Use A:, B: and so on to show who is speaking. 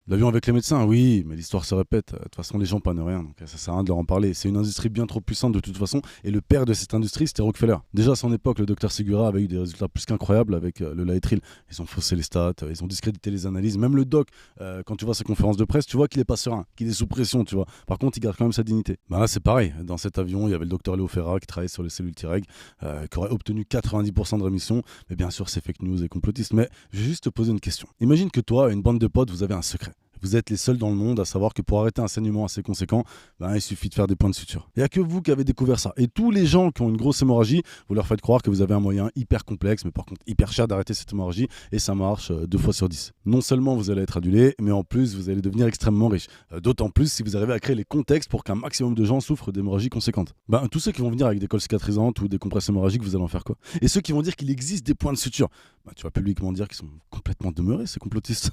A: L'avion avec les médecins, oui, mais l'histoire se répète. De toute façon, les gens pannent rien, donc ça sert à rien de leur en parler. C'est une industrie bien trop puissante de toute façon, et le père de cette industrie, c'était Rockefeller. Déjà à son époque, le docteur Segura avait eu des résultats plus qu'incroyables avec le Laetrile. Ils ont faussé les stats, ils ont discrédité les analyses. Même le doc, quand tu vois sa conférence de presse, tu vois qu'il est pas serein, qu'il est sous pression, tu vois. Par contre, il garde quand même sa dignité. Bah là, c'est pareil. Dans cet avion, il y avait le docteur Léo Ferrat qui travaillait sur les cellules Treg, qui aurait obtenu 90% de rémission. Mais bien sûr, c'est fake news et complotiste. Mais je vais juste te poser une question. Imagine que toi et une bande de potes, vous avez un secret. Vous êtes les seuls dans le monde à savoir que pour arrêter un saignement assez conséquent, il suffit de faire des points de suture. Il n'y a que vous qui avez découvert ça. Et tous les gens qui ont une grosse hémorragie, vous leur faites croire que vous avez un moyen hyper complexe, mais par contre hyper cher d'arrêter cette hémorragie, et ça marche 2 fois sur 10. Non seulement vous allez être adulé, mais en plus vous allez devenir extrêmement riche. D'autant plus si vous arrivez à créer les contextes pour qu'un maximum de gens souffrent d'hémorragies conséquentes. Tous ceux qui vont venir avec des cols cicatrisantes ou des compresses hémorragiques, vous allez en faire quoi? Et ceux qui vont dire qu'il existe des points de suture, tu vas publiquement dire qu'ils sont complètement demeurés, ces complotistes.